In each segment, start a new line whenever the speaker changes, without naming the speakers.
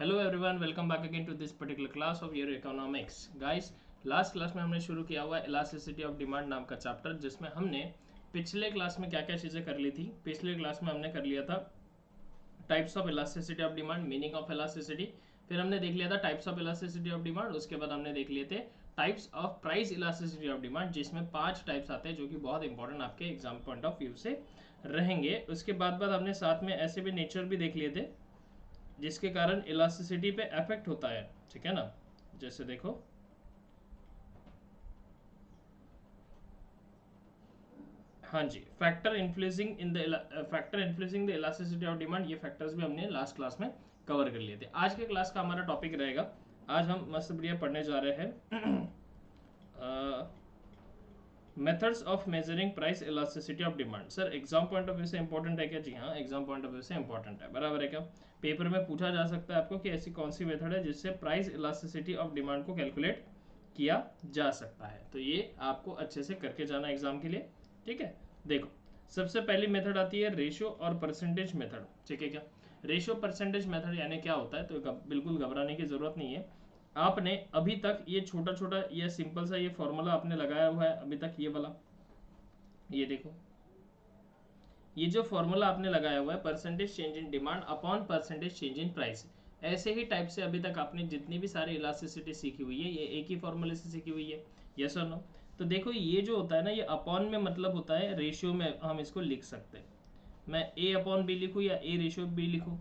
Hello everyone, welcome back again to this particular class of your economics. Guys, last class में हमने शुरू किया हुआ इलास्टिसिटी ऑफ डिमांड नाम का चैप्टर, जिसमें हमने पिछले क्लास में क्या क्या चीज़ें कर ली थी। पिछले क्लास में हमने कर लिया था types of elasticity of demand, meaning of elasticity. फिर हमने देख लिया था types of elasticity of demand. उसके बाद हमने देख लिए थे types of price elasticity of demand, जिसमें 5 टाइप्स आते हैं जो कि बहुत इंपॉर्टेंट आपके एग्जाम पॉइंट ऑफ व्यू से रहेंगे। उसके बाद हमने साथ में ऐसे भी नेचर भी देख लिए थे जिसके कारण इलास्टिसिटी पे अफेक्ट होता है, ठीक है ना। जैसे देखो, हाँ जी, factor influencing the elasticity of demand, ये फैक्टर्स भी हमने लास्ट क्लास में कवर कर लिए थे। आज के क्लास का हमारा टॉपिक रहेगा, आज हम मस्त बढ़िया पढ़ने जा रहे हैं methods of measuring price elasticity of demand. Sir, exam point of view से इंपॉर्टेंट है क्या? जी हाँ, एग्जाम पॉइंट ऑफ व्यू से इंपॉर्टेंट है, बराबर है क्या। पेपर में पूछा जा सकता है आपको कि ऐसी कौन सी मेथड है जिससे प्राइस इलास्टिसिटी ऑफ डिमांड को कैलकुलेट किया जा सकता है। तो ये आपको अच्छे से करके जाना एग्जाम के लिए, ठीक है। देखो, सबसे पहली मेथड आती है रेशियो और परसेंटेज मेथड, ठीक है क्या। रेशियो परसेंटेज मेथड यानी क्या होता है, तो बिल्कुल घबराने की जरूरत नहीं है। आपने अभी तक ये छोटा छोटा ये सिंपल सा ये फॉर्मूला आपने लगाया हुआ है अभी तक, ये वाला, ये देखो, ये जो फॉर्मूला आपने लगाया हुआ है percentage change in demand upon percentage change in price, ऐसे ही टाइप से अभी तक आपने जितनी भी सारी इलास्टिसिटी सीखी हुई है ये एक ही फॉर्मूले से सीखी हुई है, यस और नो। तो देखो, ये जो होता है ना, ये अपॉन में मतलब होता है रेशियो में हम इसको लिख सकते हैं। मैं ए अपॉन बी लिखूँ या ए रेशियो बी लिखूँ,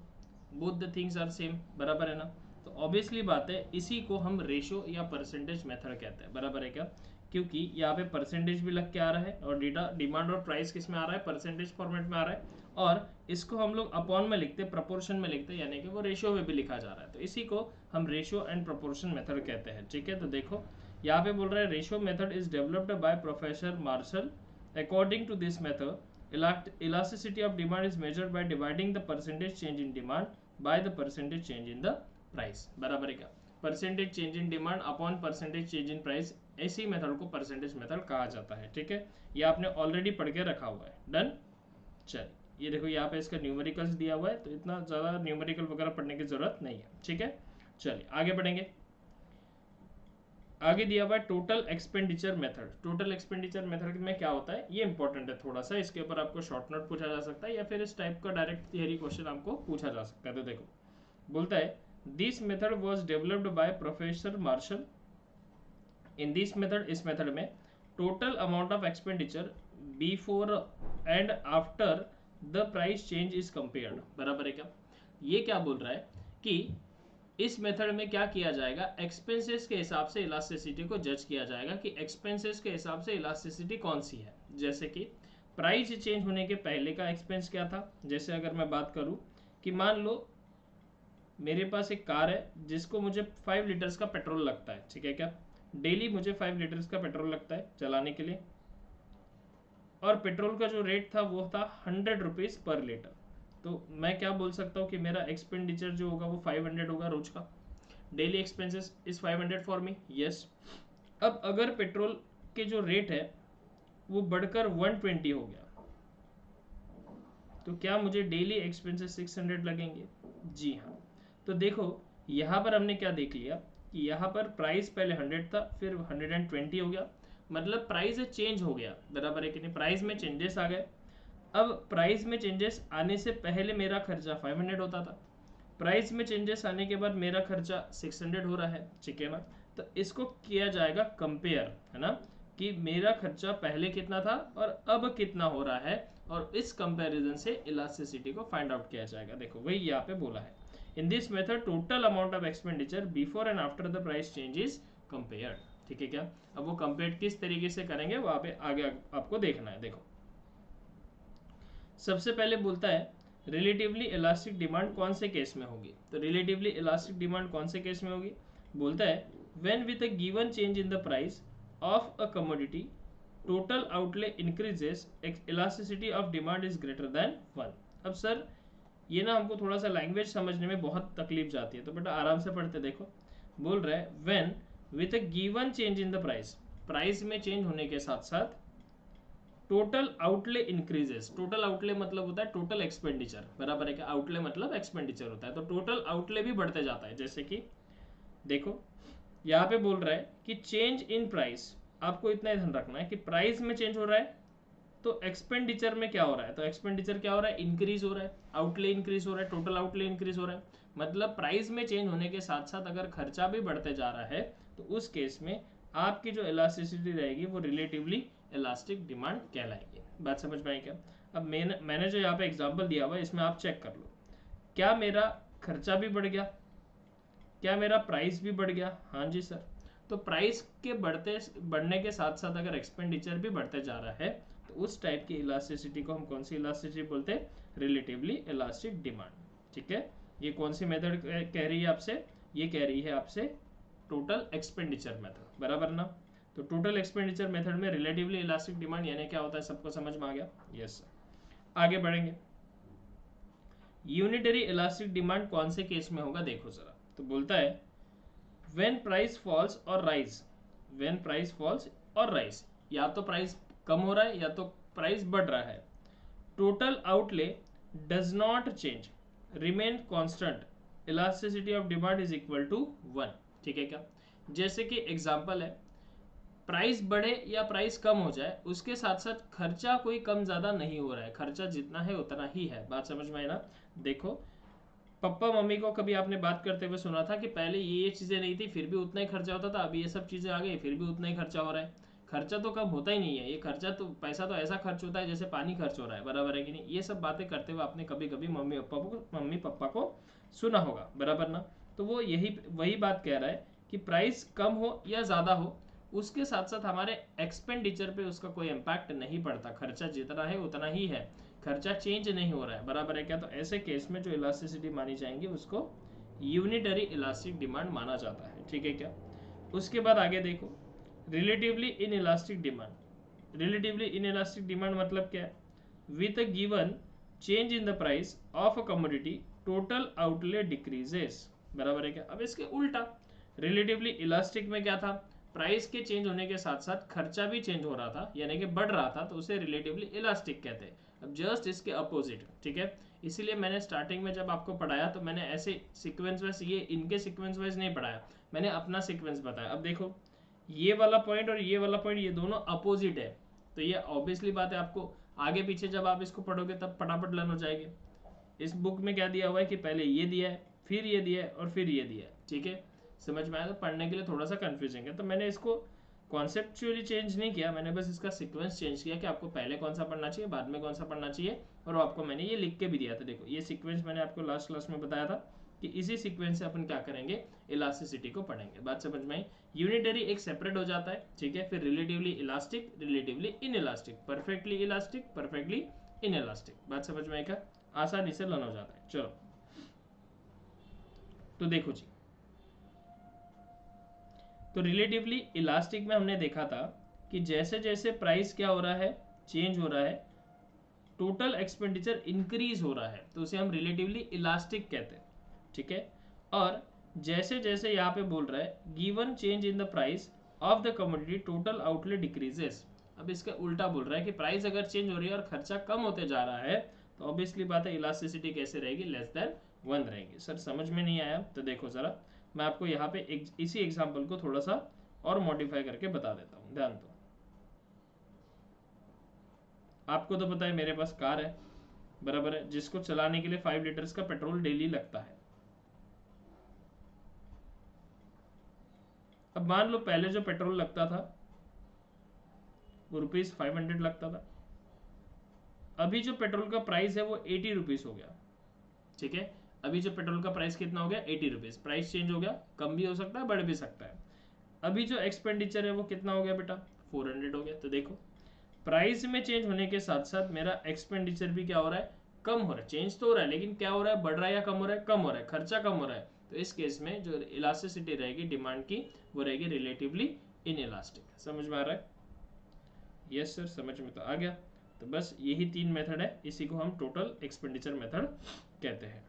both the things are same, बराबर है ना। तो ऑब्वियसली बात है, इसी को हम रेशियो या परसेंटेज मेथड कहते हैं, बराबर है क्या। क्योंकि यहाँ पे परसेंटेज भी लग के आ रहा है और डेटा डिमांड और प्राइस किस में आ रहा है, परसेंटेज फॉर्मेट में आ रहा है, और इसको हम लोग अपॉन में लिखते हैं, प्रपोर्शन में लिखते हैं, यानी कि वो रेशियो में भी लिखा जा रहा है। तो इसी को हम रेशियो एंड प्रपोर्शन मेथड कहते हैं, ठीक है। तो देखो, यहाँ पे बोल रहा है ratio method is developed by professor Marshall. According to this method, elasticity of demand is measured by dividing the percentage change in demand by the percentage change in the price, बराबर है क्या। Percentage change in demand upon percentage change in price, ऐसी method को percentage method कहा जाता है, ठीक है। ये आपने ऑलरेडी पढ़ के रखा हुआ है, डन। चल, ये देखो, यहाँ पे इसका न्यूमेरिकल्स दिया हुआ है, तो इतना ज़्यादा न्यूमेरिकल वगैरह पढ़ने की जरूरत नहीं है, ठीक है। चलिए आगे बढ़ेंगे। आगे दिया हुआ है total expenditure method. Total expenditure method में क्या होता है, ये इंपॉर्टेंट है थोड़ा सा, इसके ऊपर आपको शॉर्ट नोट पूछा जा सकता है या फिर इस टाइप का डायरेक्ट थियरी क्वेश्चन आपको पूछा जा सकता है। तो देखो, बोलता है this method was developed by professor Marshall. In this method, इस मेथड में total amount of expenditure before and after the price change is compared, बराबर है क्या। ये क्या बोल रहा है कि इस मेथड में क्या किया जाएगा, एक्सपेंसेस के हिसाब से इलास्टिसिटी को जज किया जाएगा कि एक्सपेंसेस के हिसाब से इलास्टिसिटी कौन सी है। जैसे कि प्राइस चेंज होने के पहले का एक्सपेंस क्या था। जैसे अगर मैं बात करूं कि मान लो मेरे पास एक कार है जिसको मुझे 5 लीटर्स का पेट्रोल लगता है, ठीक है क्या। डेली मुझे 5 लीटर्स का पेट्रोल लगता है चलाने के लिए, और पेट्रोल का जो रेट था वो था 100 रुपीज़ पर लीटर। तो मैं क्या बोल सकता हूँ कि मेरा एक्सपेंडिचर जो होगा वो 500 होगा रोज का। Daily expenses is 500 for me, yes. अब अगर पेट्रोल के जो रेट है वो बढ़कर 120 हो गया, तो क्या मुझे डेली एक्सपेंसेस 600 लगेंगे? जी हाँ। तो देखो, यहाँ पर हमने क्या देख लिया कि यहाँ पर प्राइस पहले 100 था, फिर 120 हो गया, मतलब प्राइस चेंज हो गया, बराबर है कि नहीं। प्राइस में चेंजेस आ गए। अब प्राइस में चेंजेस आने से पहले मेरा खर्चा 500 होता था, प्राइस में चेंजेस आने के बाद मेरा खर्चा 600 हो रहा है, ठीक है ना। तो इसको किया जाएगा कंपेयर, है ना, कि मेरा खर्चा पहले कितना था और अब कितना हो रहा है, और इस कंपैरिजन से इलास्टिसिटी को फाइंड आउट किया जाएगा। देखो, वही यहाँ पे बोला है, इन this method total amount of expenditure before and after the price change is compared, ठीक है क्या। अब वो कंपेयर किस तरीके से करेंगे वहां पे आगे आपको देखना है। देखो, सबसे पहले बोलता है रिलेटिवली इलास्टिक डिमांड कौन से केस में होगी। तो रिलेटिवली इलास्टिक डिमांड कौन से केस में होगी, बोलता है when with a given change in the price of a commodity total outlay increases, elasticity of demand is greater than 1। अब सर, ये ना हमको थोड़ा सा लैंग्वेज समझने में बहुत तकलीफ जाती है, तो बेटा आराम से पढ़ते। देखो, बोल रहा है when with a given change in the price, price में चेंज होने के साथ साथ total outlay increases, total outlay मतलब होता है टोटल एक्सपेंडिचर, बराबर है क्या, आउटले मतलब एक्सपेंडिचर होता है, तो टोटल आउटले भी बढ़ते जाता है। जैसे कि देखो यहाँ पे बोल रहा है कि चेंज इन प्राइस, आपको इतना ध्यान रखना है कि प्राइस में चेंज हो रहा है तो एक्सपेंडिचर में क्या हो रहा है, तो एक्सपेंडिचर क्या हो रहा है, इंक्रीज हो रहा है, आउटले इंक्रीज हो रहा है, टोटल आउटले इंक्रीज हो रहा है। मतलब प्राइस में चेंज होने के साथ साथ अगर खर्चा भी बढ़ते जा रहा है तो उस केस में आपकी जो इलास्टिसिटी रहेगी वो रिलेटिवली इलास्टिक डिमांड कहलाएगी। बात समझ में आई क्या? अब मैंने जो यहाँ पे एग्जाम्पल दिया हुआ है इसमें आप चेक कर लो, क्या मेरा खर्चा भी बढ़ गया, क्या मेरा प्राइस भी बढ़ गया? हाँ जी सर। तो प्राइस के बढ़ने के साथ साथ अगर एक्सपेंडिचर भी बढ़ते जा रहा है तो उस टाइप की इलास्टिसिटी को हम कौन सी इलास्टिसिटी बोलते हैं? Relatively elastic demand. ठीक है, ये कौन सी मेथड कह रही है आपसे? ये कह रही है आपसे टोटल एक्सपेंडिचर मेथड, बराबर ना? तो टोटल एक्सपेंडिचर मेथड में रिलेटिवली इलास्टिक डिमांड यानी क्या होता है, सबको समझ में आ गया? Yes sir. आगे बढ़ेंगे, यूनिटरी इलास्टिक डिमांड कौन से केस में होगा देखो जरा। तो बोलता है व्हेन प्राइस फॉल्स और राइज, व्हेन प्राइस फॉल्स और राइज, या तो प्राइस कम हो रहा है या तो प्राइस बढ़ रहा है, total outlay does not change, remain constant, elasticity of demand is equal to 1। ठीक है क्या? जैसे कि एग्जांपल है, प्राइस बढ़े या प्राइस कम हो जाए उसके साथ साथ खर्चा कोई कम ज्यादा नहीं हो रहा है, खर्चा जितना है उतना ही है। बात समझ में आई ना? देखो पापा मम्मी को कभी आपने बात करते हुए सुना था कि पहले ये चीजें नहीं थी फिर भी उतना ही खर्चा होता था, अभी ये सब चीजें आ गई फिर भी उतना ही खर्चा हो रहा है? खर्चा तो कम होता ही नहीं है, ये खर्चा तो पैसा तो ऐसा खर्च होता है जैसे पानी खर्च हो रहा है, बराबर है कि नहीं? ये सब बातें करते हुए आपने कभी कभी मम्मी पापा को सुना होगा, बराबर ना? तो वो यही वही बात कह रहा है कि प्राइस कम हो या ज्यादा हो उसके साथ साथ हमारे एक्सपेंडिचर पे उसका कोई इम्पैक्ट नहीं पड़ता, खर्चा जितना है उतना ही है, खर्चा चेंज नहीं हो रहा है, बराबर है क्या? तो ऐसे केस में जो इलास्टिसिटी मानी जाएंगी उसको यूनिटरी इलास्टिक डिमांड माना जाता है। ठीक है क्या? उसके बाद आगे देखो, relatively in elastic demand, relatively in elastic demand मतलब क्या है? With a given change in the price of a commodity total outlay decreases, बराबर है क्या? अब इसके उल्टा, रिलेटिवली इलास्टिक में क्या था, प्राइस के चेंज होने के साथ साथ खर्चा भी चेंज हो रहा था यानी कि बढ़ रहा था, तो उसे रिलेटिवली इलास्टिक कहते हैं। अब जस्ट इसके अपोजिट, ठीक है? इसीलिए मैंने स्टार्टिंग में जब आपको पढ़ाया तो मैंने ऐसे सीक्वेंस वाइज, ये इनके सीक्वेंस वाइज नहीं पढ़ाया, मैंने अपना सीक्वेंस बताया। अब देखो ये वाला पॉइंट और ये वाला पॉइंट ये दोनों अपोजिट है, तो ये ऑब्वियसली बात है, आपको आगे पीछे जब आप इसको पढ़ोगे तब फटाफट लर्न हो जाएगी। इस बुक में क्या दिया हुआ है कि पहले ये दिया है फिर ये दिया है और फिर ये दिया है। ठीक है, समझ में आया? तो पढ़ने के लिए थोड़ा सा कंफ्यूजिंग है, तो मैंने इसको कॉन्सेप्चुअली चेंज नहीं किया, मैंने बस इसका सीक्वेंस चेंज किया कि आपको पहले कौन सा पढ़ना चाहिए बाद में कौन सा पढ़ना चाहिए, और आपको मैंने ये लिख के भी दिया था। देखो ये सीक्वेंस मैंने आपको लास्ट क्लास में बताया था कि इसी सीक्वेंस से अपन क्या करेंगे, इलास्टिसिटी को पढ़ेंगे। बात समझ में आई? यूनिटरी एक सेपरेट हो जाता है, ठीक है, फिर relatively elastic, relatively in elastic, perfectly elastic, perfectly in elastic. बात समझ में आई क्या? आसानी से लर्न हो जाता है। चलो तो देखो जी, तो रिलेटिवली इलास्टिक में हमने देखा था कि जैसे जैसे प्राइस क्या हो रहा है, चेंज हो रहा है, टोटल एक्सपेंडिचर इंक्रीज हो रहा है, तो उसे हम रिलेटिवली इलास्टिक कहते हैं। ठीक है, और जैसे जैसे यहाँ पे बोल रहा है given change in the price of the commodity total outlay decreases, अब इसका उल्टा बोल रहा है कि प्राइस अगर चेंज हो रही है और खर्चा कम होते जा रहा है तो ऑब्वियसली बात है इलास्टिसिटी कैसे रहेगी, लेस देन 1 रहेगी। सर समझ में नहीं आया? तो देखो जरा मैं आपको यहाँ पे इसी एग्जाम्पल को थोड़ा सा और मॉडिफाई करके बता देता हूँ, ध्यान दो। आपको तो पता है मेरे पास कार है, बराबर है, जिसको चलाने के लिए 5 लीटर्स का पेट्रोल डेली लगता है। अब मान लो पहले जो पेट्रोल लगता था वो ₹500 लगता था, अभी जो पेट्रोल का प्राइस है वो 80 रुपीज हो गया। ठीक है, अभी जो पेट्रोल का प्राइस कितना हो गया, 80 रुपीज। प्राइस चेंज हो गया, कम भी हो सकता है बढ़ भी सकता है। अभी जो एक्सपेंडिचर है वो कितना हो गया बेटा, 400 हो गया। तो देखो प्राइस में चेंज होने के साथ साथ मेरा एक्सपेंडिचर भी क्या हो रहा है, कम हो रहा है। चेंज तो हो रहा है लेकिन क्या हो रहा है, बढ़ रहा है या कम हो रहा है, कम हो रहा है, खर्चा कम हो रहा है। तो इस केस में जो इलास्टिसिटी रहेगी डिमांड की वो रहेगी रिलेटिवली इन इलास्टिक। समझ में आ रहा है? यस सर, समझ में तो आ गया। तो बस यही 3 मेथड है, इसी को हम टोटल एक्सपेंडिचर मेथड कहते हैं।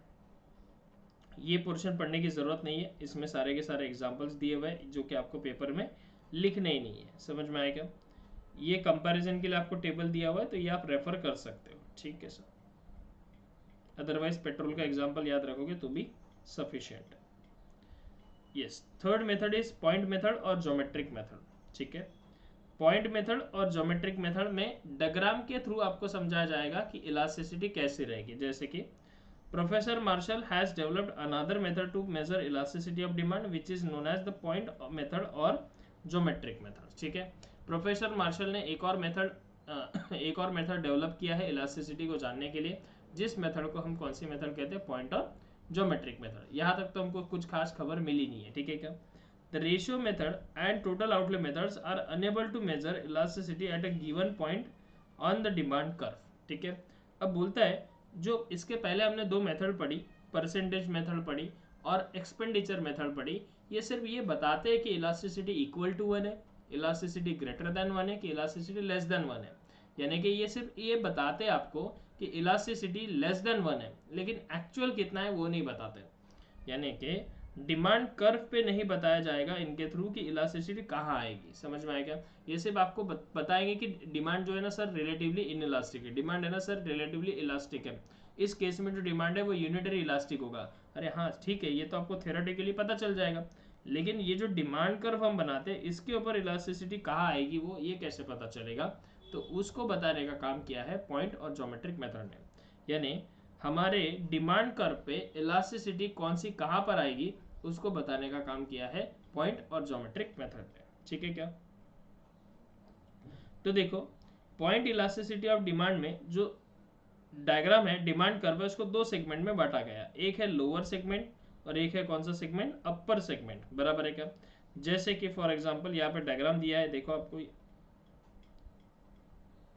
ये पोर्शन पढ़ने की जरूरत नहीं है, इसमें सारे के सारे एग्जांपल्स दिए हुए हैं जो कि आपको पेपर में लिखने ही नहीं है। समझ में आएगा? ये कंपैरिजन के लिए आपको टेबल दिया हुआ है, तो ये आप रेफर कर सकते हो, ठीक है सर। अदरवाइज पेट्रोल का एग्जांपल याद रखोगे तो भी सफिशिएंट है। Yes, third method is point method और ज्योमेट्रिक मेथड, ठीक है। पॉइंट मेथड और ज्योमेट्रिक मेथड में डायग्राम के थ्रू आपको समझाया जाएगा कि इलास्टिसिटी कैसी रहेगी। जैसे कि professor Marshall has developed another method to measure elasticity of demand which is known as the point method और ज्योमेट्रिक मेथड, ठीक है। प्रोफेसर मार्शल ने एक और मेथड डेवलप किया है इलास्टिसिटी को जानने के लिए, जिस मेथड को हम कौन सी मेथड कहते हैं, पॉइंट और ज्योमेट्रिक मेथड। यहाँ तक तो हमको कुछ खास खबर मिली नहीं है, ठीक है क्या। The ratio method and total outlay methods are unable to measure elasticity at a given point on the demand curve, ठीक है। अब बोलता है जो इसके पहले हमने दो मेथड पढ़ी, परसेंटेज मेथड पढ़ी और एक्सपेंडिचर मेथड पढ़ी, ये सिर्फ ये बताते हैं कि इलास्टिसिटी इक्वल टू 1 है, इलास्टिसिटी ग्रेटर देन 1 है कि इलास्टिसिटी लेस देन 1 है। यानी कि ये सिर्फ ये बताते हैं आपको कि इलास्टिसिटी लेस देन 1 है, लेकिन एक्चुअल कितना है वो नहीं बताते। यानी कि डिमांड कर्व पे नहीं बताया जाएगा इनके थ्रू कि इलास्टिसिटी कहाँ आएगी, समझ में आएगा। ये सिर्फ आपको बताएंगे कि डिमांड जो है ना सर रिलेटिवली इनइलास्टिक है, डिमांड है ना सर रिलेटिवली इलास्टिक है, इस केस में जो डिमांड है वो यूनिटरी इलास्टिक होगा। अरे हाँ ठीक है, ये तो आपको थ्योरेटिकली पता चल जाएगा, लेकिन ये जो डिमांड कर्व हम बनाते हैं इसके ऊपर इलास्टिसिटी कहाँ आएगी वो ये कैसे पता चलेगा, तो उसको बताने का काम किया है पॉइंट और ज्योमेट्रिक मेथड ने। यानी हमारे डिमांड कर्व पे इलास्टिसिटी कौन सी कहाँ पर आएगी उसको बताने का काम किया है पॉइंट और ज्योमेट्रिक मेथड ने, ठीक है क्या। तो देखो पॉइंट इलास्टिसिटी ऑफ डिमांड में जो डायग्राम है डिमांड कर्व है उसको दो सेगमेंट में बांटा गया, एक है लोअर सेगमेंट और एक है कौन सा सेगमेंट, अपर सेगमेंट, बराबर है क्या। जैसे कि फॉर एग्जांपल यहाँ पे डायग्राम दिया है, देखो आपको,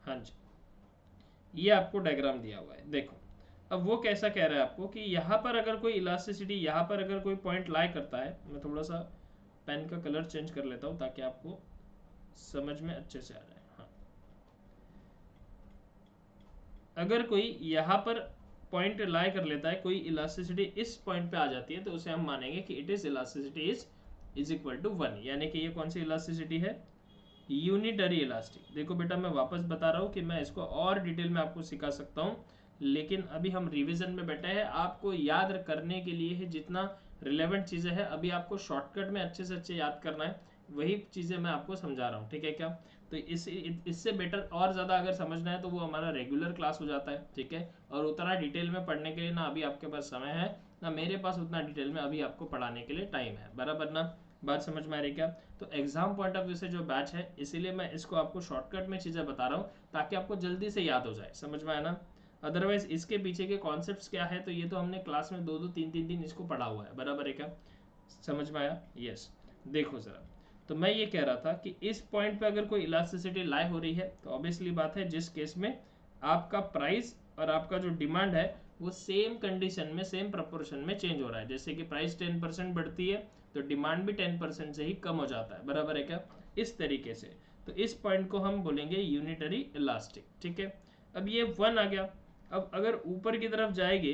हाँ जी ये आपको डायग्राम दिया हुआ है, देखो अब वो कैसा कह रहा है आपको कि यहाँ पर अगर कोई इलास्टिसिटी, यहाँ पर अगर कोई पॉइंट लाई करता है, मैं थोड़ा सा पेन का कलर चेंज कर लेता हूँ ताकि आपको समझ में अच्छे से आ जाए। हाँ, अगर कोई यहाँ पर पॉइंट लाई कर लेता है, कोई इलास्टिसिटी इस पॉइंट पे आ जाती है, तो उसे हम मानेंगे कि it is elasticity is equal to 1, यानी कि ये कौन सी इलास्टिसिटी है, यूनिटरी इलास्टिक। देखो बेटा मैं वापस बता रहा हूँ कि मैं इसको और डिटेल में आपको सिखा सकता हूँ, लेकिन अभी हम रिवीजन में बैठे हैं, आपको याद करने के लिए है जितना रिलेवेंट चीज़ें हैं अभी आपको शॉर्टकट में अच्छे से अच्छे याद करना है, वही चीज़ें मैं आपको समझा रहा हूँ, ठीक है क्या। तो इससे बेटर और ज़्यादा अगर समझना है तो वो हमारा रेगुलर क्लास हो जाता है, ठीक है। और उतना डिटेल में पढ़ने के लिए ना अभी आपके पास समय है ना मेरे पास उतना डिटेल में अभी आपको पढ़ाने के लिए टाइम है, बराबर ना, बात समझ में आ रही क्या। तो एग्जाम पॉइंट ऑफ व्यू से जो बैच है इसीलिए मैं इसको आपको शॉर्टकट में चीज़ें बता रहा हूँ ताकि आपको जल्दी से याद हो जाए, समझ में आया ना। अदरवाइज इसके पीछे के कॉन्सेप्ट्स क्या है तो ये तो हमने क्लास में 2-2 3-3 दिन इसको पढ़ा हुआ है, बराबर है क्या, समझ में आया। यस, देखो जरा, तो मैं ये कह रहा था कि इस पॉइंट पे अगर कोई इलास्टिसिटी लाई हो रही है तो ऑब्वियसली बात है जिस केस में आपका प्राइस और आपका जो डिमांड है वो सेम कंडीशन में सेम प्रपोर्शन में चेंज हो रहा है, जैसे कि प्राइस 10% बढ़ती है तो डिमांड भी 10% से ही कम हो जाता है, बराबर है क्या, इस तरीके से। तो इस पॉइंट को हम बोलेंगे यूनिटरी इलास्टिक, ठीक है। अब ये 1 आ गया, अब अगर ऊपर की तरफ जाएंगे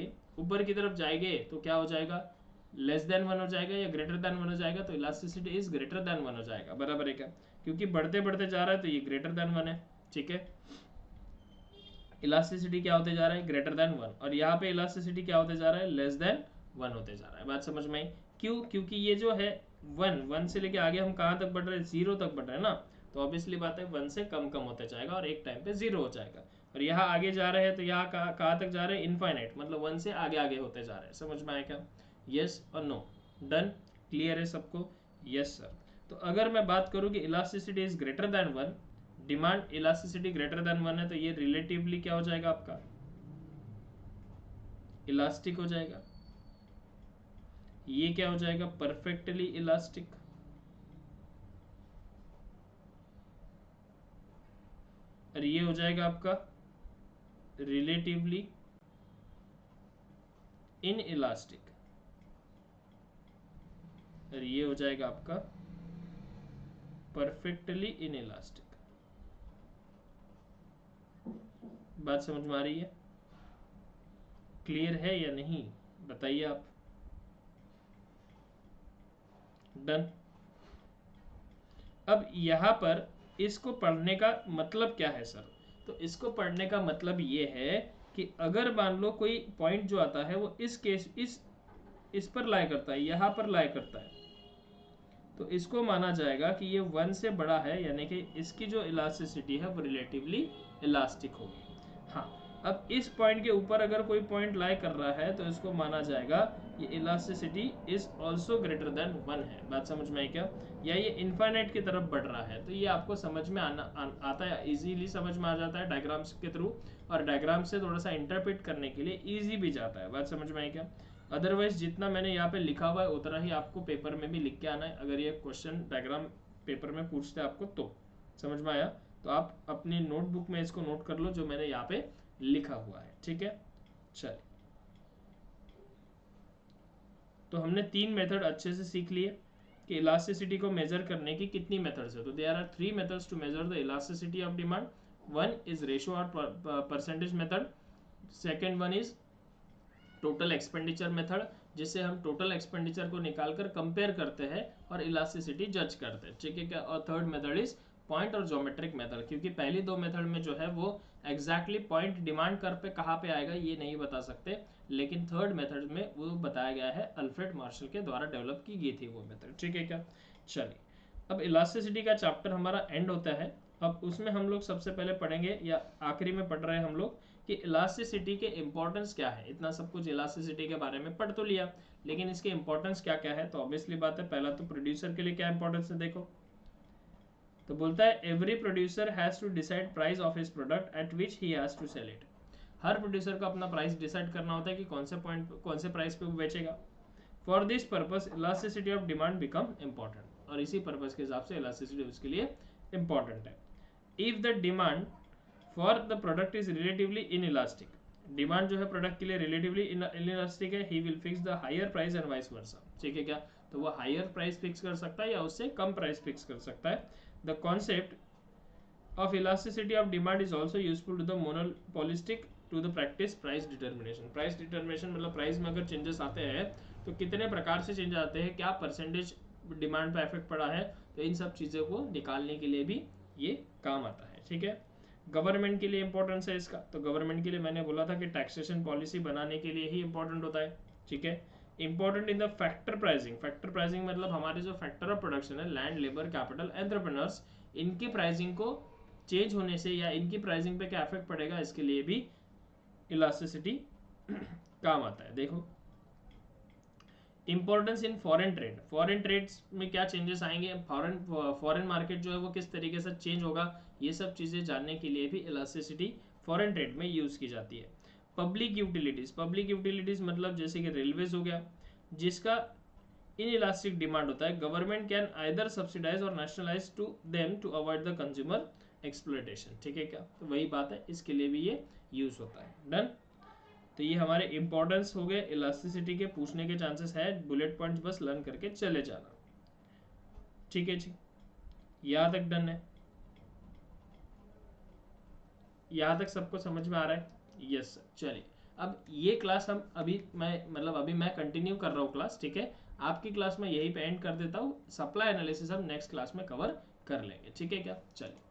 तो क्या हो जाएगा, लेस देन 1 हो जाएगा या ग्रेटर देन 1 हो जाएगा, तो इलास्टिसिटी इज ग्रेटर देन 1 हो जाएगा, बराबर है क्या, क्योंकि बढ़ते बढ़ते जा रहा है तो ये ग्रेटर देन 1 है, ठीक है। इलास्टिसिटी क्या होते जा रहा है, ग्रेटर देन 1, और यहाँ पे इलास्टिसिटी क्या होते जा रहा है, लेस देन 1 होते जा रहा है। बात समझ में आई, क्यों, क्योंकि ये जो है 1 से लेके आगे हम कहाँ तक बढ़ रहे हैं, 0 तक बढ़ रहे हैं ना, तो ऑब्वियसली बात है 1 से कम कम होते जाएगा और एक टाइम पे 0 हो जाएगा। और यहाँ आगे जा रहे हैं तो यहाँ कहाँ तक जा रहे हैं, इनफाइनाइट, मतलब 1 से आगे आगे होते जा रहे हैं, समझ में आया क्या, यस और नो, डन, क्लियर है सबको, यस सर। तो अगर मैं बात करूँ कि elasticity is greater than 1, demand elasticity greater than 1 है, तो ये रिलेटिवली क्या हो जाएगा आपका, इलास्टिक हो जाएगा। ये क्या हो जाएगा, परफेक्टली इलास्टिक। और ये हो जाएगा आपका रिलेटिवली इन इलास्टिक, और ये हो जाएगा आपका परफेक्टली इन इलास्टिक। बात समझ में आ रही है, क्लियर है या नहीं, बताइए आप, डन। अब यहां पर इसको पढ़ने का मतलब क्या है सर? तो इसको पढ़ने का मतलब ये है कि अगर मान लो कोई पॉइंट जो आता है वो इस केस इस पर लाई करता है, यहाँ पर लाई करता है, तो इसको माना जाएगा कि ये 1 से बड़ा है, यानी कि इसकी जो इलास्टिसिटी है वो रिलेटिवली इलास्टिक होगी। हाँ, अब इस पॉइंट के ऊपर अगर कोई पॉइंट लाई कर रहा है तो इसको माना जाएगा ये elasticity is also greater than 1 है। बात समझ में आई क्या? या ये इन्फाइनाइट की तरफ बढ़ रहा है, तो ये आपको समझ में आता है, इजीली समझ में आ जाता है डायग्राम्स के थ्रू, और डायग्राम से थोड़ा सा इंटरप्रेट करने के लिए ईजी भी जाता है। बात समझ में आई क्या? अदरवाइज जितना मैंने यहाँ पे लिखा हुआ है उतना ही आपको पेपर में भी लिख के आना है, अगर ये क्वेश्चन डायग्राम पेपर में पूछते हैं आपको तो। समझ में आया? तो आप अपनी नोटबुक में इसको नोट कर लो जो मैंने यहाँ पे लिखा हुआ है, ठीक है? चलिए, तो हमने 3 मेथड अच्छे से सीख लिए कि इलास्टिसिटी को मेजर करने की कितनी मेथड्स है। तो there are 3 methods to measure the elasticity of demand. One is ratio और percentage method, second one is total expenditure method, जिससे हम टोटल एक्सपेंडिचर को निकालकर कंपेयर करते हैं और इलास्टिसिटी जज करते हैं, ठीक है क्या? और थर्ड मेथड इज पॉइंट और ज्योमेट्रिक मेथड, क्योंकि पहली 2 मेथड में जो है वो एग्जैक्टली पॉइंट डिमांड कर पे कहाँ पे आएगा ये नहीं बता सकते, लेकिन थर्ड मेथड में वो बताया गया है, अल्फ्रेड मार्शल के द्वारा डेवलप की गई थी वो मेथड, ठीक है क्या? चलिए, अब इलास्टिसिटी का चैप्टर हमारा एंड होता है। अब उसमें हम लोग सबसे पहले पढ़ेंगे, या आखिरी में पढ़ रहे हैं हम लोग, कि इलास्टिसिटी के इंपॉर्टेंस क्या है। इतना सब कुछ इलास्टिसिटी के बारे में पढ़ तो लिया, लेकिन इसके इंपॉर्टेंस क्या क्या है? तो ऑब्वियसली बात है, पहला तो प्रोड्यूसर के लिए क्या इंपॉर्टेंस है देखो। तो बोलता है every producer has to decide price of his product at which he has to sell it. हर प्रोड्यूसर को अपना प्राइस डिसाइड करना होता है कि कौन से प्राइस पे वो बेचेगा। For this purpose elasticity of demand become important, और इसी पर्पस के हिसाब से इलास्टिसिटी उसके लिए इंपॉर्टेंट है। If the demand for the product is relatively inelastic, demand जो है प्रोडक्ट के लिए रिलेटिवली इनइलास्टिक है, he will fix the higher price and vice versa, ठीक है क्या? तो वो हायर प्राइस फिक्स कर सकता है या उससे कम प्राइस फिक्स कर सकता है। The concept of elasticity of demand is also useful to the monopolistic to the practice price determination. Price determination मतलब प्राइस में अगर चेंजेस आते हैं तो कितने प्रकार से चेंज आते हैं, क्या परसेंटेज डिमांड पर इफेक्ट पड़ा है, तो इन सब चीज़ों को निकालने के लिए भी ये काम आता है, ठीक है? गवर्नमेंट के लिए इंपॉर्टेंस है इसका, तो गवर्नमेंट के लिए मैंने बोला था कि टैक्सेशन पॉलिसी बनाने के लिए ही इंपॉर्टेंट होता है, ठीक है? Important in the factor pricing. Factor pricing मतलब हमारे जो फैक्टर ऑफ प्रोडक्शन है, लैंड, लेबर, कैपिटल, एंटरप्रेन्योर्स, इनकी प्राइसिंग को चेंज होने से या इनकी प्राइसिंग पे क्या इफेक्ट पड़ेगा, इसके लिए भी इलास्टिसिटी काम आता है। देखो, importance in foreign trade. Foreign trades में क्या चेंजेस आएंगे, फॉरेन मार्केट जो है वो किस तरीके से चेंज होगा, ये सब चीज़ें जानने के लिए भी इलास्टिसिटी फॉरेन ट्रेड में यूज़ की जाती है। Public utilities. पब्लिक यूटिलिटीज़ मतलब जैसे कि रेलवेज हो गया, जिसका इन इलास्टिक डिमांड होता है। Government can either subsidise or nationalise to them to avoid the consumer exploitation, ठीक है क्या? तो वही बात है, इसके लिए भी ये यूज़ होता है। डन। तो ये हमारे इंपॉर्टेंस हो गए इलास्टिसिटी के, पूछने के चांसेस है, बुलेट पॉइंट्स बस लर्न करके चले जाना, ठीक है जी? यहाँ तक डन है? यहाँ तक सबको समझ में आ रहा है? Yes sir. चलिए, अब ये क्लास हम अभी मैं कंटिन्यू कर रहा हूँ क्लास, ठीक है? आपकी क्लास में यही पे एंड कर देता हूँ, सप्लाई एनालिसिस हम नेक्स्ट क्लास में कवर कर लेंगे, ठीक है क्या? चलिए।